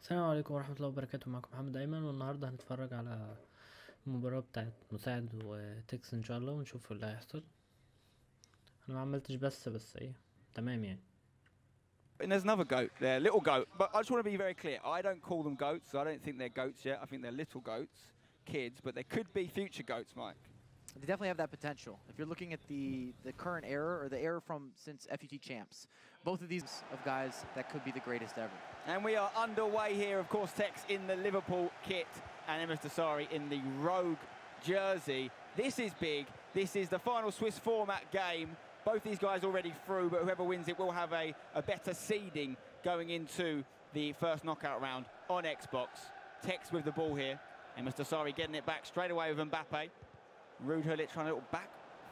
السلام عليكم ورحمة الله وبركاته. معكم محمد أيمن، والنهاردة هنتفرج على المباراة بتاعت مساعد وتيكس إن شاء الله، ونشوف اللي هيحصل. أنا ما عملتش بس إيه تمام يعني. And there's another goat there, little goat. But I just want to be very clear. I don't call them goats. I don't think they're goats yet. I think they're little goats, kids, but they could be future goats, Mike. They definitely have that potential. If you're looking at the current era, or the era from since F2T champs, both of these of guys that could be the greatest ever. And we are underway here, of course, Tekkz in the Liverpool kit and MsDossary in the Rogue jersey. This is big. This is the final Swiss format game. Both these guys already through, but whoever wins it will have a better seeding going into the first knockout round on Xbox. Tekkz with the ball here. MsDossary getting it back straight away with Mbappe. Rude Hullet trying a little back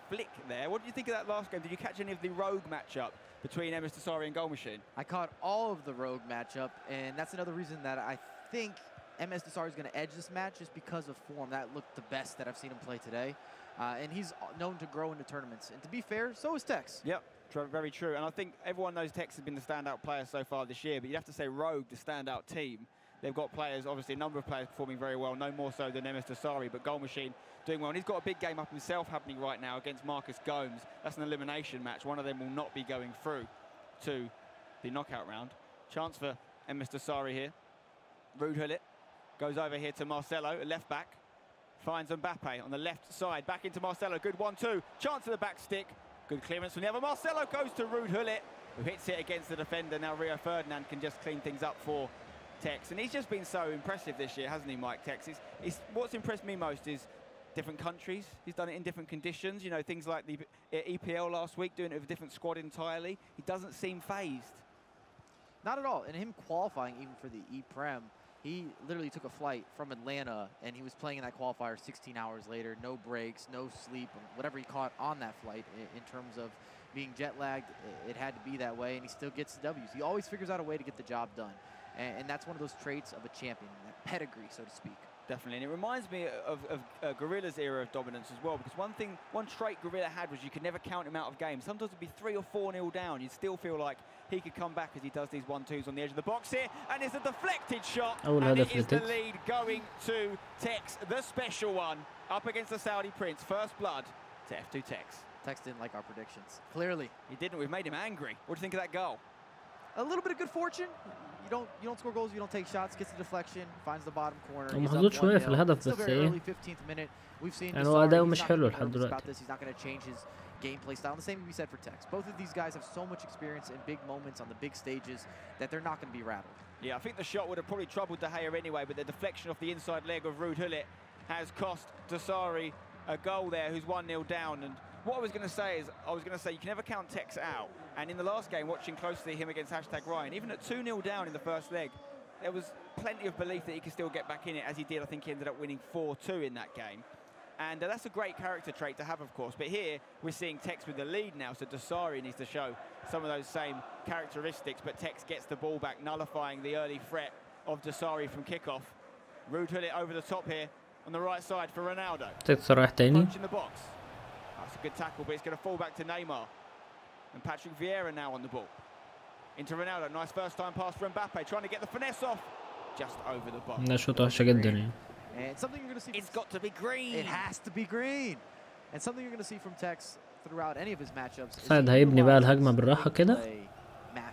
flick there. What did you think of that last game? Did you catch any of the Rogue matchup between MsDossary and Goal Machine? I caught all of the Rogue matchup, and that's another reason that I think MsDossary is going to edge this match just because of form. That looked the best that I've seen him play today. And he's known to grow into tournaments. And to be fair, so is Tekkz. Yep, very true. And I think everyone knows Tekkz has been the standout player so far this year, but you'd have to say Rogue, the standout team. They've got players, obviously a number of players performing very well, no more so than MsDossary, but Goal Machine doing well. And he's got a big game up himself happening right now against Marcus Gomes. That's an elimination match. One of them will not be going through to the knockout round. Chance for MsDossary here. Rude Hullet goes over here to Marcelo, a left back. Finds Mbappe on the left side, back into Marcelo, good 1-2, chance of the back stick, good clearance from the other. Marcelo goes to Rude Hullet, who hits it against the defender. Now Rio Ferdinand can just clean things up for Tekkz, and he's just been so impressive this year, hasn't he, Mike? Tekkz, what's impressed me most is different countries. He's done it in different conditions, you know, things like the EPL last week, doing it with a different squad entirely. He doesn't seem phased. Not at all, and him qualifying even for the E-Prem, he literally took a flight from Atlanta, and he was playing in that qualifier 16 hours later, no breaks, no sleep, whatever he caught on that flight in terms of being jet lagged. It had to be that way, and he still gets the W's. He always figures out a way to get the job done, and that's one of those traits of a champion, that pedigree, so to speak. Definitely, and it reminds me of Gorilla's era of dominance as well, because one trait Gorilla had was you could never count him out of games. Sometimes it'd be 3 or 4-0 down. You'd still feel like he could come back as he does these 1-2s on the edge of the box here, and it's a deflected shot, and it is the lead going to Tekkz, the special one, up against the Saudi Prince. First blood to F2Tekkz. Tekkz didn't like our predictions. Clearly. He didn't. We've made him angry. What do you think of that goal? A little bit of good fortune. You don't score goals, you don't take shots, gets the deflection, finds the bottom corner. محظوظ شوية في الهدف بس ايه يعني هو أداؤه مش حلو لحد دلوقتي. He's not going to change his gameplay style. And the same can be said for Tekkz. Both of these guys have so much experience in big moments on the big stages that they're not going to be rattled. Yeah, I think the shot would have probably troubled De Gea anyway, but the deflection off the inside leg of Rude Hullet has cost Dossary a goal there, who's 1-0 down. And what I was going to say is, you can never count Tekkz out. And in the last game, watching closely him against #Ryan, even at 2-0 down in the first leg, there was plenty of belief that he could still get back in it, as he did. I think he ended up winning 4-2 in that game. And that's a great character trait to have, of course. But here, we're seeing Tekkz with the lead now, so Dossary needs to show some of those same characteristics. But Tekkz gets the ball back, nullifying the early threat of Dossary from kickoff. Rude Hullet over the top here on the right side for Ronaldo. تيكس رايح تاني. Punch in the box. That's a good tackle, but it's going to fall back to Neymar. And Patrick Vieira now on the ball. Into Ronaldo, nice first time pass for Mbappe, trying to get the finesse off. Just over the bar. ده شوط وحشة جدا يعني. And something you're going to see. It's got to be green. It has to be green. And something you're going to see from Tekkz throughout any of his matchups. سعد هيبني بقى الهجمة بالراحة كده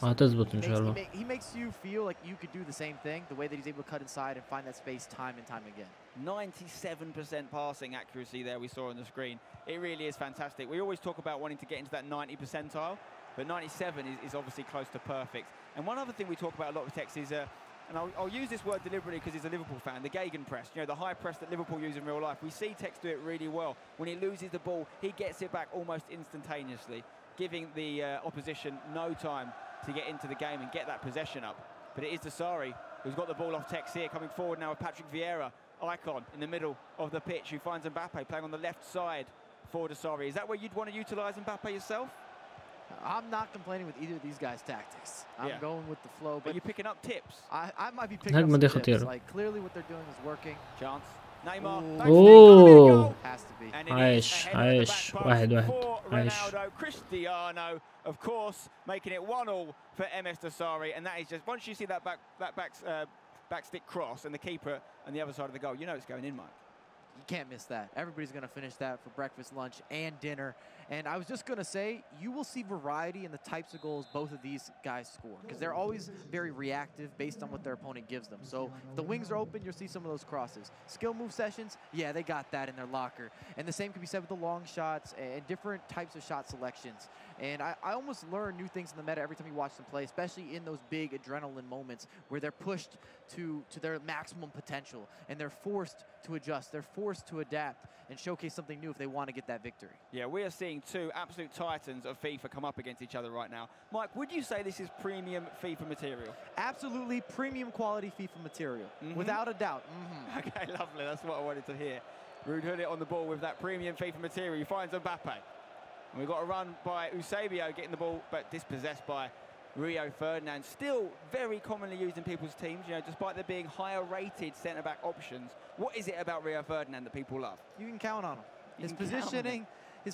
وهتظبط إن شاء الله. He makes you feel like you could do the same thing, the way that he's able to cut inside and find that space time and time again. 97% passing accuracy there we saw on the screen. It really is fantastic. We always talk about wanting to get into that 90 percentile, but 97 is obviously close to perfect. And one other thing we talk about a lot with Tekkz is, and I'll use this word deliberately because he's a Liverpool fan, the gegenpress, you know, the high press that Liverpool use in real life. We see Tekkz do it really well. When he loses the ball, he gets it back almost instantaneously, giving the opposition no time to get into the game and get that possession up. But it is Dossary who's got the ball off Tekkz here, coming forward now with Patrick Vieira, icon in the middle of the pitch, who finds Mbappe playing on the left side for Dossary. Is that where you'd want to utilise Mbappe yourself? I'm not complaining with either of these guys' tactics. I'm going with the flow. But are you picking up tips? I might be picking up some tips. Like, clearly what they're doing is working. Chance. Neymar. اوه Has to be. عايش 1-1 عايش. Ronaldo, Cristiano, of course, making it 1-1 for MsDossary, and that is just, once you see that back backstick cross and the keeper on the other side of the goal, you know it's going in, Mike. You can't miss that. Everybody's going to finish that for breakfast, lunch, and dinner. And I was just going to say, you will see variety in the types of goals both of these guys score, because they're always very reactive based on what their opponent gives them. So if the wings are open, you'll see some of those crosses. Skill move sessions, yeah, they got that in their locker. And the same can be said with the long shots and different types of shot selections. And I almost learn new things in the meta every time you watch them play, especially in those big adrenaline moments where they're pushed to their maximum potential and they're forced to adjust, they're forced to adapt and showcase something new if they want to get that victory. Yeah, we are seeing two absolute titans of FIFA come up against each other right now. Mike, would you say this is premium FIFA material? Absolutely premium quality FIFA material, without a doubt. Okay, lovely, that's what I wanted to hear. Ruud Gullit on the ball with that premium FIFA material. He finds Mbappe. And we've got a run by Eusebio getting the ball, but dispossessed by Rio Ferdinand. Still very commonly used in people's teams, you know, despite there being higher rated centre-back options. What is it about Rio Ferdinand that people love? You can count on him. His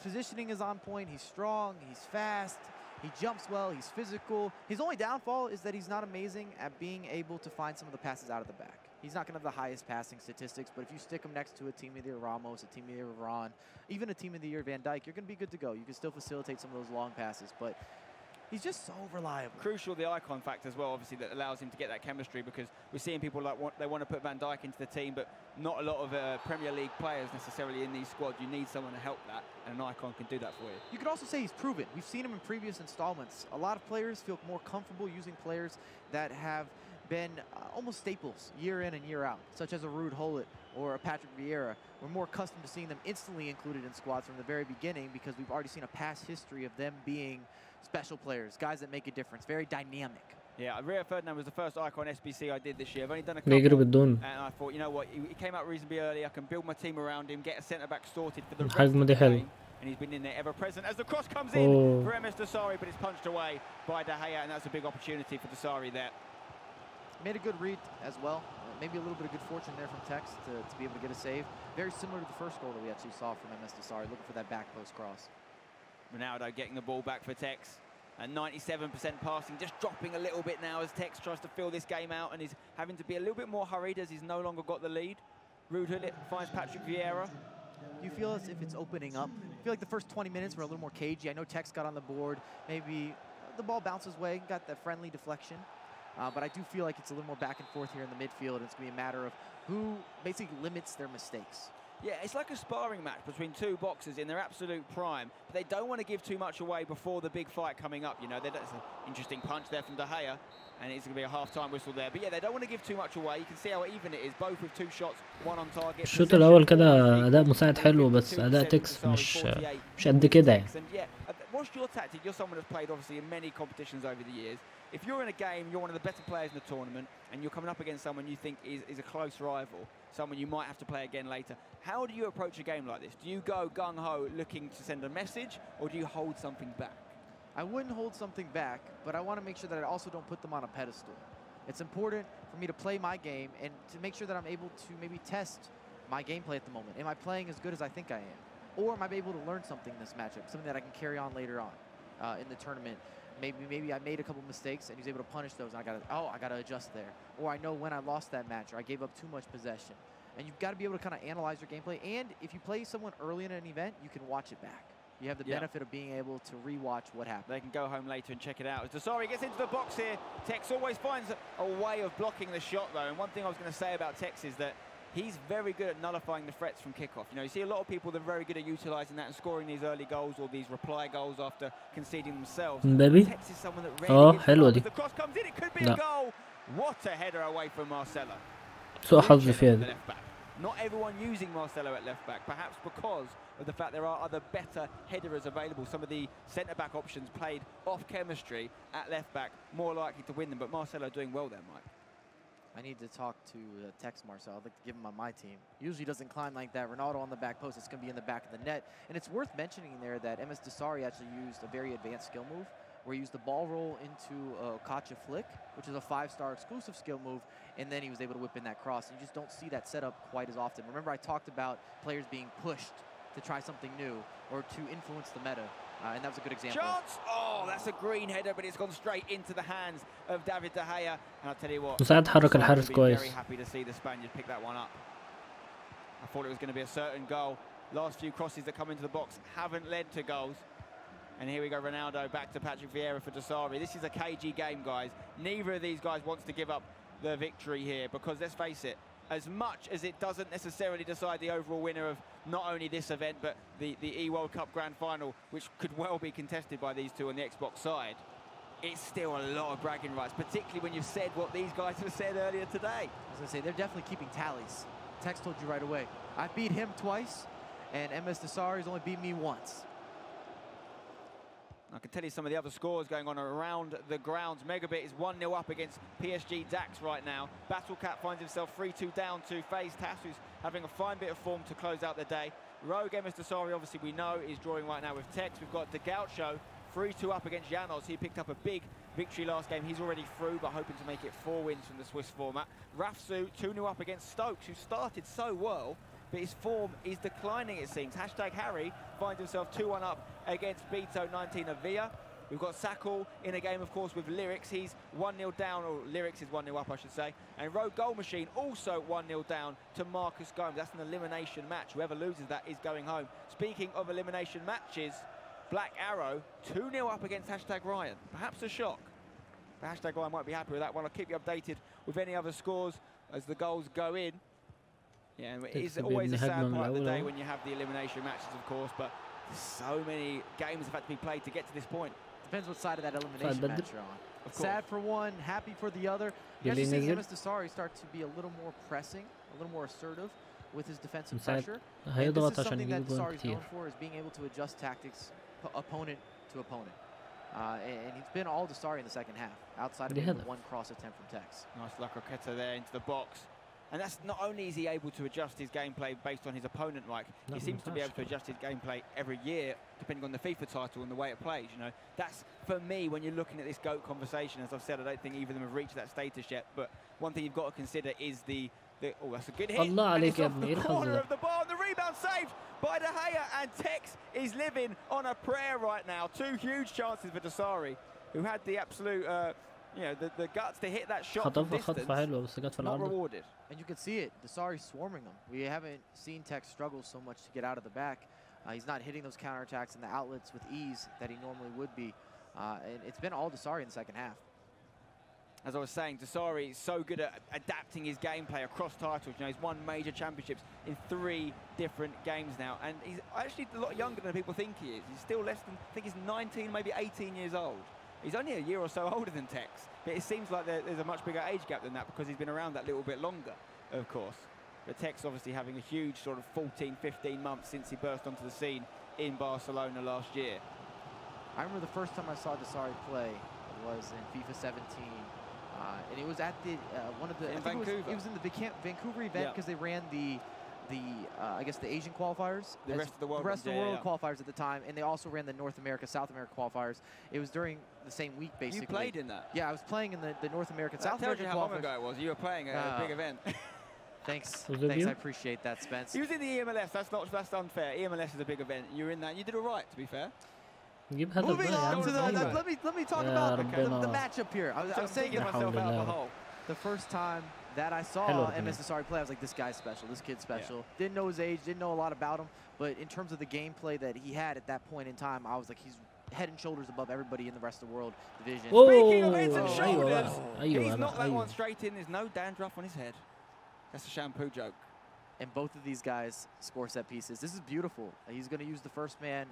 positioning is on point. He's strong, he's fast, he jumps well, he's physical. His only downfall is that he's not amazing at being able to find some of the passes out of the back. He's not going to have the highest passing statistics, but if you stick him next to a Team of the Year Ramos, a Team of the Year Varane, even a Team of the Year Van Dijk, you're going to be good to go. You can still facilitate some of those long passes, but he's just so reliable. Crucial, the icon factor as well, obviously, that allows him to get that chemistry, because we're seeing people like they want to put Van Dijk into the team, but not a lot of Premier League players necessarily in these squads. You need someone to help that, and an icon can do that for you. You could also say he's proven. We've seen him in previous installments. A lot of players feel more comfortable using players that have been almost staples year in and year out, such as a Ruud Gullit or a Patrick Vieira. We're more accustomed to seeing them instantly included in squads from the very beginning because we've already seen a past history of them being special players, guys that make a difference, very dynamic. Yeah, Rio Ferdinand was the first icon SBC I did this year. I've only done a couple, and I thought, you know what, he came out reasonably early. I can build my team around him, get a centre-back sorted for the rest of the game. And he's been in there ever present as the cross comes in for MsDossary, but it's punched away by De Gea, and that's a big opportunity for Dossary there. Made a good read as well. Maybe a little bit of good fortune there from Tekkz to be able to get a save. Very similar to the first goal that we actually saw from MsDossary, looking for that back post cross. Ronaldo getting the ball back for Tekkz. And 97% passing, just dropping a little bit now as Tekkz tries to fill this game out, and he's having to be a little bit more hurried as he's no longer got the lead. Ruud Gullit finds Patrick Vieira. Do you feel as if it's opening up? I feel like the first 20 minutes were a little more cagey. I know Tekkz got on the board. Maybe the ball bounces away, got that friendly deflection. But I do feel like it's a little more back and forth here in the midfield, and it's going to be a matter of who basically limits their mistakes. Yeah, it's like a sparring match between two boxers in their absolute prime, but they don't want to give too much away before the big fight coming up. You know, that's an interesting punch there from De Gea, and it's going to be a half-time whistle there. But yeah, they don't want to give too much away. You can see how even it is, both with two shots, one on target. الشوط الأول كده أداء مساعد حلو بس أداء تكس مش قد كده يعني. Yeah, what's your tactic? You're someone who's played obviously in many competitions over the years. If you're in a game, you're one of the better players in the tournament, and you're coming up against someone you think is a close rival, someone you might have to play again later, how do you approach a game like this? Do you go gung-ho looking to send a message, or do you hold something back? I wouldn't hold something back, but I want to make sure that I also don't put them on a pedestal. It's important for me to play my game and to make sure that I'm able to maybe test my gameplay at the moment. Am I playing as good as I think I am? Or am I able to learn something in this matchup, something that I can carry on later on in the tournament? Maybe I made a couple mistakes and he's able to punish those, and I gotta adjust there. Or I know when I lost that match, or I gave up too much possession. And you've got to be able to kind of analyze your gameplay. And if you play someone early in an event, you can watch it back. You have the benefit of being able to rewatch what happened. They can go home later and check it out. As Dossary gets into the box here, Tekkz always finds a way of blocking the shot, though. And one thing I was going to say about Tekkz is that he's very good at nullifying the threats from kickoff. You know, you see a lot of people that are very good at utilising that and scoring these early goals or these reply goals after conceding themselves. Tekkz is someone that rarely gets the cross comes in, it could be a goal. What a header away from Marcelo. سوء حظ في هذا. Not everyone using Marcelo at left back, perhaps because of the fact there are other better headers available. Some of the centre-back options played off chemistry at left back, more likely to win them. But Marcelo doing well there, Mike. I need to talk to Tekkz Marcelo. I'd like to give him on my team. Usually doesn't climb like that. Ronaldo on the back post, it's going to be in the back of the net. And it's worth mentioning there that MsDossary actually used a very advanced skill move where he used the ball roll into a Kacha flick, which is a 5-star exclusive skill move, and then he was able to whip in that cross. And you just don't see that setup quite as often. Remember, I talked about players being pushed to try something new or to influence the meta. and that was a good example. Chance! Oh, that's a green header, but it's gone straight into the hands of David De Gea. And I'll tell you what, مساعد حرك الحارس very كويس. happy to see the Spaniard pick that one up. I thought it was going to be a certain goal. Last few crosses that come into the box haven't led to goals. And here we go, Ronaldo back to Patrick Vieira for Dossary. This is a cagey game, guys. Neither of these guys wants to give up the victory here because, let's face it, as much as it doesn't necessarily decide the overall winner of not only this event but the E-World Cup Grand Final, which could well be contested by these two on the Xbox side, it's still a lot of bragging rights, particularly when you've said what these guys have said earlier today. I was going to say, they're definitely keeping tallies. Tekkz told you right away. I beat him twice, and MsDossary's only beat me once. I can tell you some of the other scores going on around the grounds. Megabit is 1-0 up against PSG Dax right now. Battlecat finds himself 3-2 down to FaZe TaS, who's having a fine bit of form to close out the day. Rogue MsDossary, obviously we know, is drawing right now with Tekkz. We've got De Gaucho 3-2 up against Janos. He picked up a big victory last game. He's already through, but hoping to make it 4 wins from the Swiss format. Rafsu 2-0 up against Stokes, who started so well, but his form is declining, it seems. #Harry finds himself 2-1 up against Beto 19 of Villa. We've got Sakal in a game, of course, with Lyrics. He's 1-0 down, or Lyrics is 1-0 up, I should say. And Rogue Goal Machine also 1-0 down to Marcus Gomes. That's an elimination match. Whoever loses that is going home. Speaking of elimination matches, Black Arrow 2-0 up against #Ryan. Perhaps a shock. But #Ryan might be happy with that one. I'll keep you updated with any other scores as the goals go in. Yeah, it is always a sad part of the day when you have the elimination matches, of course, but so many games have had to be played to get to this point. Depends what side of that elimination match you're on. Of sad for one, happy for the other. You're actually seeing MsDossary start to be a little more pressing, a little more assertive with his defensive pressure. And this is something that Dossary's known for, is being able to adjust tactics opponent to opponent. And he's been all Dossary in the second half, outside of maybe one cross attempt from Tekkz. Nice La Croqueta there into the box. And that's not only is he able to adjust his gameplay based on his opponent, like he seems to be able to adjust his gameplay every year depending on the FIFA title and the way it plays. You know, that's for me when you're looking at this GOAT conversation. As I've said, I don't think either of them have reached that status yet. But one thing you've got to consider is the oh, that's a good hit. Allah and it's off the corner of the bar. And the rebound saved by De Gea, and Tekkz is living on a prayer right now. 2 huge chances for Dossary, who had the absolute. You know, the guts to hit that shot from distance, not rewarded. And you can see it, Dossary swarming them. We haven't seen Tekkz struggle so much to get out of the back. He's not hitting those counterattacks and the outlets with ease that he normally would be. And it's been all Dossary in the second half. As I was saying, Dossary is so good at adapting his gameplay across titles. You know, he's won major championships in 3 different games now. And he's actually a lot younger than people think he is. He's still less than, I think he's 19, maybe 18 years old. He's only a year or so older than Tekkz, but it seems like there's a much bigger age gap than that because he's been around that little bit longer, of course. But Tekkz obviously having a huge sort of 14, 15 months since he burst onto the scene in Barcelona last year. I remember the first time I saw Dossary play was in FIFA 17, and it was at the one of the Vancouver. It was in the Vancouver event because they ran the I guess the Asian qualifiers, the rest of the world, qualifiers at the time, and they also ran the North America, South America qualifiers. It was during the same week, basically. You played in that? Yeah, I was playing in the North American, South American qualifiers. How long ago it was? You were playing at a big event. Thanks, I appreciate that, Spence. He was in the EMLS. That's unfair. EMLS is a big event. You were in that. You did all right, to be fair. Moving on to let me talk about the matchup here. I was saying myself out of the hole. The first time that I saw MsDossary play, I was like, this guy's special, this kid's special. Yeah. Didn't know his age, didn't know a lot about him, but in terms of the gameplay that he had at that point in time, I was like, he's head and shoulders above everybody in the rest of the world division. Whoa. Speaking of heads and shoulders, he's not that one straight in. There's no dandruff on his head. That's a shampoo joke. And both of these guys score set pieces. This is beautiful. He's going to use the first man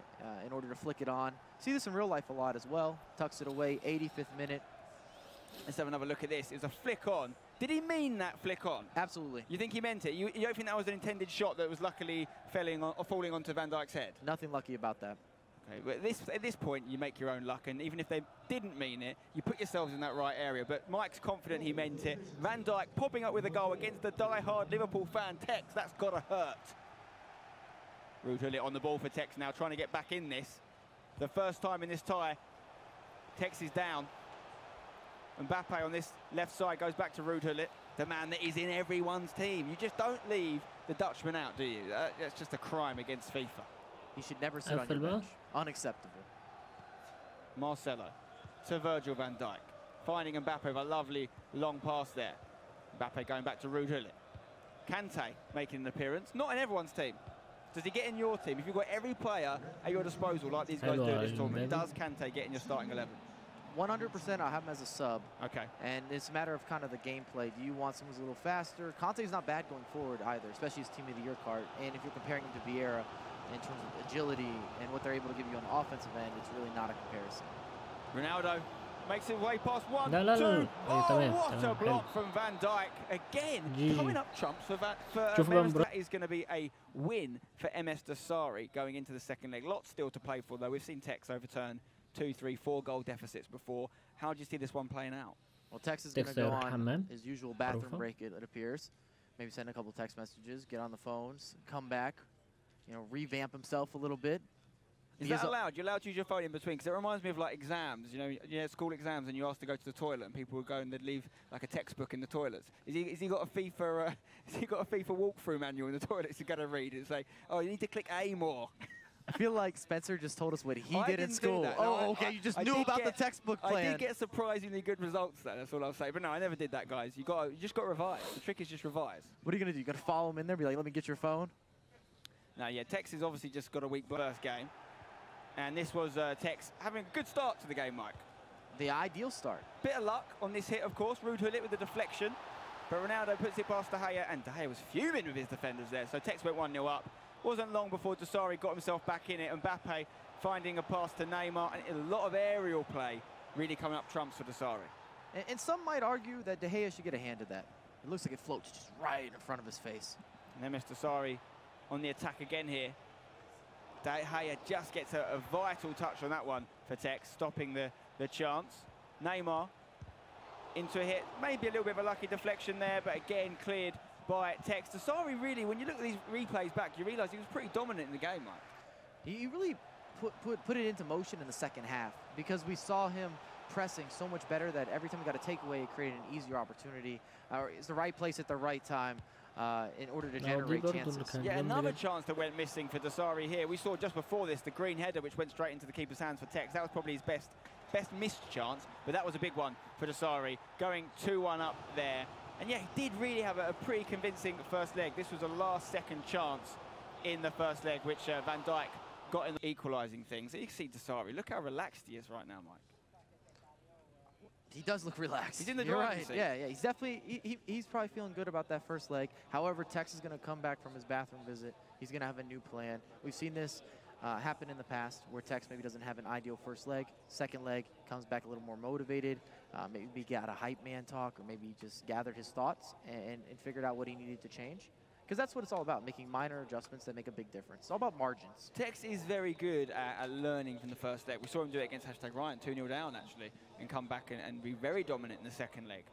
in order to flick it on. See this in real life a lot as well. Tucks it away, 85th minute. Let's have another look at this. It was a flick on. Did he mean that flick on? Absolutely. You think he meant it? You don't think that was an intended shot that was luckily falling onto Van Dijk's head? Nothing lucky about that. Okay, but at this point, you make your own luck, and even if they didn't mean it, you put yourselves in that right area. But Mike's confident he meant it. Van Dijk popping up with a goal against the die-hard Liverpool fan, Tekkz. That's got to hurt. Ruud Gullit on the ball for Tekkz now, trying to get back in this. The first time in this tie, Tekkz is down. Mbappe on this left side goes back to Ruud Gullit, the man that is in everyone's team. You just don't leave the Dutchman out, do you? That's just a crime against FIFA. He should never sit on your bench. Unacceptable. Marcelo to Virgil van Dijk. Finding Mbappe with a lovely long pass there. Mbappe going back to Ruud Gullit. Kante making an appearance. Not in everyone's team. Does he get in your team? If you've got every player at your disposal like these guys do in this tournament, does Kante get in your starting 11? 100%, I have him as a sub. Okay. And it's a matter of kind of the gameplay. Do you want someone who's a little faster? Kante's not bad going forward either, especially his Team of the Year card. And if you're comparing him to Vieira in terms of agility and what they're able to give you on the offensive end, it's really not a comparison. Ronaldo makes it way past 1, لا 2. Oh, what a block from Van Dijk. Again, coming up trumps for MS. That is going to be a win for MsDossary going into the second leg. Lots still to play for, though. We've seen Tekkz overturn 2, 3, 4 goal deficits before. How do you see this one playing out? Well, Tekkz is going to go on his usual bathroom break, it appears. Maybe send a couple text messages, get on the phones, come back, you know, revamp himself a little bit. Is that allowed? You're allowed to use your phone in between? Because it reminds me of like exams, you know, school exams, and you asked to go to the toilet, and people would go and they'd leave like a textbook in the toilets. Is he got a FIFA? Has he got a FIFA walkthrough manual in the toilets you're gonna read? It's like, oh, you need to click A more. I feel like Spencer just told us what he did in school. No, okay, you just knew about the textbook plan. I did get surprisingly good results there. That's all I'll say. But no, I never did that, guys. You just got to revise. The trick is just revise. What are you gonna do? You gotta follow him in there, be like, let me get your phone. No, yeah, Tekkz has obviously just got a weak first game. And this was Tekkz having a good start to the game, Mike. The ideal start. Bit of luck on this hit, of course. Ruud Gullit with the deflection. But Ronaldo puts it past De Gea, and De Gea was fuming with his defenders there. So Tekkz went 1-0 up. Wasn't long before Dossary got himself back in it. Mbappe finding a pass to Neymar. And a lot of aerial play really coming up trumps for Dossary. And some might argue that De Gea should get a hand of that. It looks like it floats just right in front of his face. And then MsDossary on the attack again here. De Gea just gets a vital touch on that one for Tekkz, stopping the chance. Neymar into a hit, maybe a little bit of a lucky deflection there, but again cleared by Tekkz. Dossary really, when you look at these replays back, you realise he was pretty dominant in the game, Mike. He really put it into motion in the second half, because we saw him pressing so much better that every time he got a takeaway, it created an easier opportunity. It's the right place at the right time. In order to generate chances. Yeah, another chance that went missing for Dossary here. We saw just before this the green header which went straight into the keeper's hands for Tekkz. That was probably his best missed chance, but that was a big one for Dossary, going 2-1 up there. And yeah, he did really have a pretty convincing first leg. This was a last-second chance in the first leg, which Van Dijk got in equalising things. You can see Dossary. Look how relaxed he is right now, Mike. He does look relaxed. He's in the driving seat. Yeah, he's definitely, he's probably feeling good about that first leg. However, Tekkz is going to come back from his bathroom visit. He's going to have a new plan. We've seen this happen in the past where Tekkz maybe doesn't have an ideal first leg. Second leg, comes back a little more motivated. Maybe he got a hype man talk, or maybe he just gathered his thoughts and figured out what he needed to change. Because that's what it's all about, making minor adjustments that make a big difference. It's all about margins. Tekkz is very good at learning from the first leg. We saw him do it against #Ryan, 2-0 down actually, and come back and be very dominant in the second leg.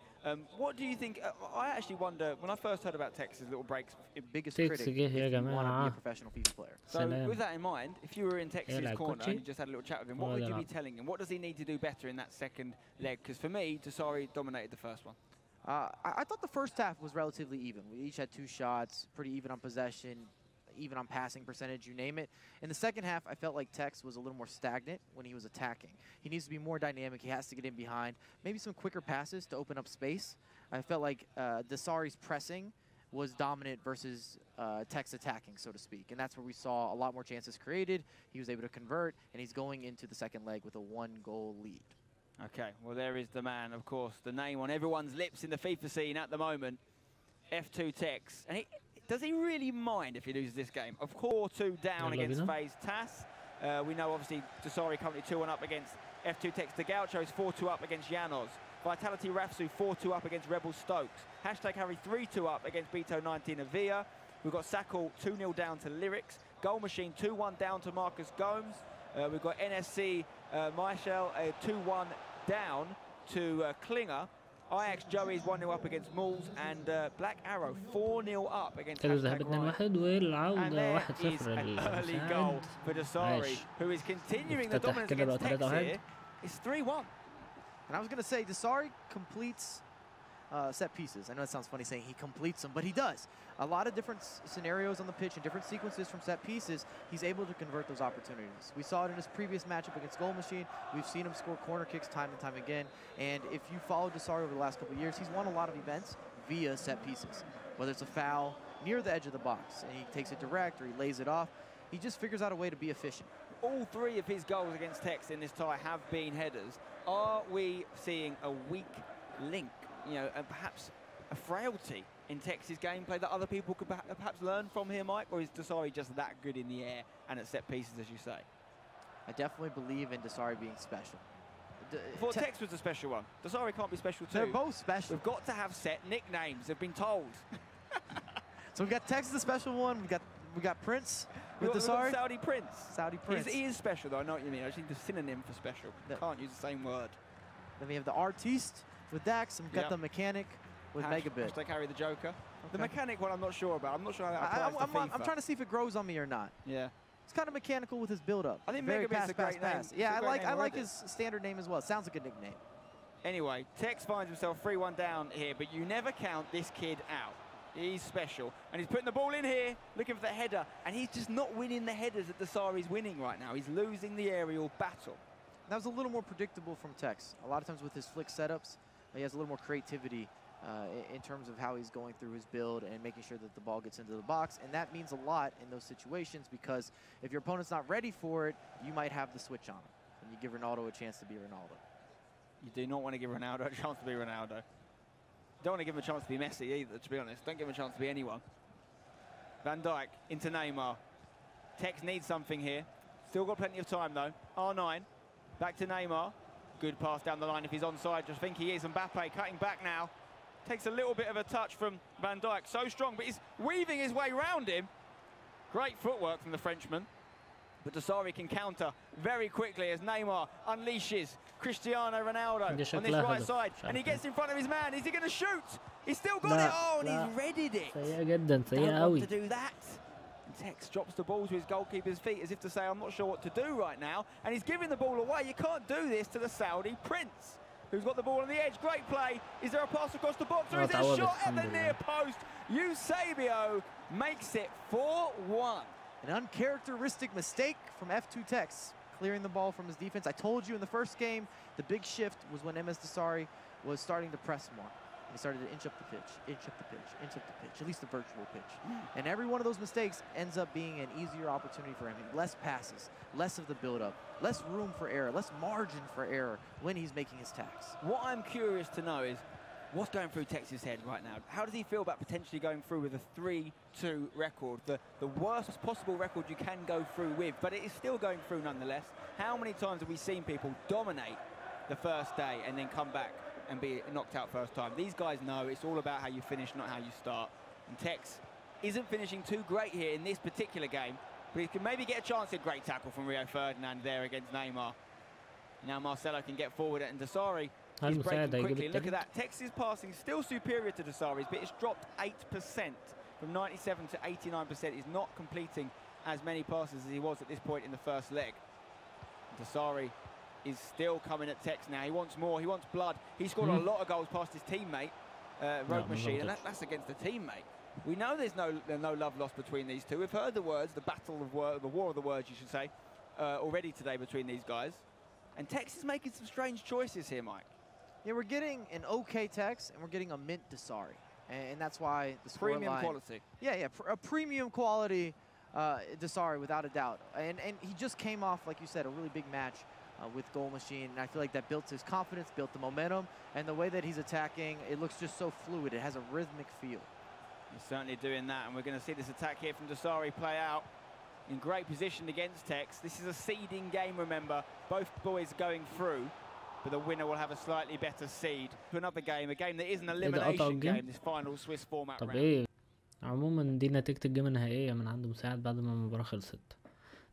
What do you think? I actually wonder, when I first heard about Tekksz's little breaks, biggest critic, if you want to be a professional FIFA player. So with that in mind, if you were in Tekksz's corner and you just had a little chat with him, what would you be telling him? What does he need to do better in that second leg? Because for me, Dossary dominated the first one. I thought the first half was relatively even. We each had 2 shots, pretty even on possession, even on passing percentage, you name it. In the second half, I felt like Tekkz was a little more stagnant when he was attacking. He needs to be more dynamic. He has to get in behind. Maybe some quicker passes to open up space. I felt like Dossary's pressing was dominant versus Tekkz attacking, so to speak. And that's where we saw a lot more chances created. He was able to convert, and he's going into the second leg with a 1-goal lead. Okay, well, there is the man, of course, the name on everyone's lips in the FIFA scene at the moment, F2Tekkz. And does he really mind if he loses this game? Of course, 2 down against FaZe TAS. We know, obviously, Dossary currently 2-1 up against F2Tekkz. De Gaucho is 4-2 up against Janos. Vitality Rafsu 4-2 up against Rebel Stokes. #Harry 3-2 up against Beto 19 Avia. We've got Sakal 2-0 down to Lyrics. Goal Machine 2-1 down to Marcus Gomes. We've got NSC Michel 2-1 down to Klinger. Ajax Joey's 1-0 up against Mulls, and Black Arrow 4-0 up against #Ryan. And there is an early goal for Dossary, who is continuing the dominance against Tekkz here. It's 3-1. And I was going to say, Dossary completes set pieces. I know it sounds funny saying he completes them, but he does. A lot of different scenarios on the pitch and different sequences from set pieces, he's able to convert those opportunities. We saw it in his previous matchup against Goal Machine. We've seen him score corner kicks time and time again. And if you followed Dossary over the last couple of years, he's won a lot of events via set pieces. Whether it's a foul near the edge of the box, and he takes it direct or he lays it off, he just figures out a way to be efficient. All 3 of his goals against Tekkz in this tie have been headers. Are we seeing a weak link, you know, and perhaps a frailty in Tekksz's gameplay that other people could perhaps learn from here, Mike? Or is Dossary just that good in the air and at set pieces, as you say? I definitely believe in Dossary being special. I thought Tekkz was a special one. Dossary can't be special too. They're both special. We've got to have set nicknames, they've been told. So we've got Tekkz the special one, we got Prince with Dossary. Saudi Prince. Saudi Prince. He is special though, I know what you mean. I just need the synonym for special. Can't use the same word. Then we have the Artiste with Dax, and we've got the Mechanic with Megabit. Hashtag carry the Joker. Okay. The Mechanic one I'm not sure about. I'm not sure how that applies to FIFA. I'm trying to see if it grows on me or not. Yeah. It's kind of mechanical with his build-up. I think Very Megabit's a great name. Yeah, I like his standard name as well. It sounds like a nickname. Anyway, Tekkz finds himself 3-1 down here, but you never count this kid out. He's special, and he's putting the ball in here, looking for the header, and he's just not winning the headers that Dossary's winning right now. He's losing the aerial battle. That was a little more predictable from Tekkz. A lot of times with his flick setups, he has a little more creativity in terms of how he's going through his build and making sure that the ball gets into the box, and that means a lot in those situations, because if your opponent's not ready for it, you might have the switch on him, and you give Ronaldo a chance to be Ronaldo. You do not want to give Ronaldo a chance to be Ronaldo. Don't want to give him a chance to be Messi either, to be honest. Don't give him a chance to be anyone. Van Dijk into Neymar. Tekkz needs something here. Still got plenty of time though. R9, back to Neymar. Good pass down the line if he's onside. Just think he is. Mbappe cutting back now. Takes a little bit of a touch from Van Dijk. So strong, but he's weaving his way round him. Great footwork from the Frenchman. But Dossary can counter very quickly as Neymar unleashes Cristiano Ronaldo on this right side. And he gets in front of his man. Is he going to shoot? He's still got it. Oh, and he's readied it. Don't want to do that. And Tekkz drops the ball to his goalkeeper's feet as if to say, I'm not sure what to do right now. And he's giving the ball away. You can't do this to the Saudi Prince, who's got the ball on the edge. Great play. Is there a pass across the box, or is there a shot at the near post? Eusebio makes it 4-1. An uncharacteristic mistake from F2Tekkz, clearing the ball from his defense. I told you in the first game, the big shift was when MsDossary was starting to press more. He started to inch up the pitch, inch up the pitch, inch up the pitch, at least the virtual pitch. And every one of those mistakes ends up being an easier opportunity for him. Less passes, less of the build-up, less room for error, less margin for error when he's making his tacks. What I'm curious to know is, what's going through Tekkz's head right now? How does he feel about potentially going through with a 3-2 record? The worst possible record you can go through with, but it is still going through nonetheless. How many times have we seen people dominate the first day and then come back and be knocked out first time? These guys know it's all about how you finish, not how you start. And Tekkz isn't finishing too great here in this particular game, but he can maybe get a chance at great tackle from Rio Ferdinand there against Neymar. Now Marcelo can get forward, and Dossary is breaking quickly. Look at that. Tekksz's passing still superior to Dossary's, but it's dropped 8% from 97 to 89%. He's not completing as many passes as he was at this point in the first leg. Dossary is still coming at Tekkz now. He wants more. He wants blood. He scored a lot of goals past his teammate, Rogue Machine, and that's against a teammate. We know there's no love lost between these two. We've heard the words, the war of the words, you should say, already today between these guys. And Tekkz is making some strange choices here, Mike. Yeah, we're getting an okay Tekkz, and we're getting a mint Dossary. And that's why the score premium line, quality. Yeah, a premium quality Dossary, without a doubt. And he just came off, like you said, a really big match with Goal Machine, and I feel like that built his confidence, built the momentum, and the way that he's attacking, it looks just so fluid. It has a rhythmic feel. He's certainly doing that, and we're going to see this attack here from Dossary play out in great position against Tekkz. This is a seeding game, remember. Both boys going through, but the winner will have a slightly better seed to another game, a game that is an elimination game, this final Swiss format round. عموما دي نتيجة الجيم النهائية من عند مساعد بعد ما المباراة خلصت.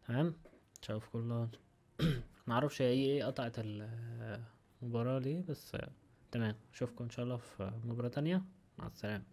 تمام؟ شوف كله معرفش ايه قطعت المباراة ليه، بس تمام. اشوفكم ان شاء الله في مباراة تانية. مع السلامة.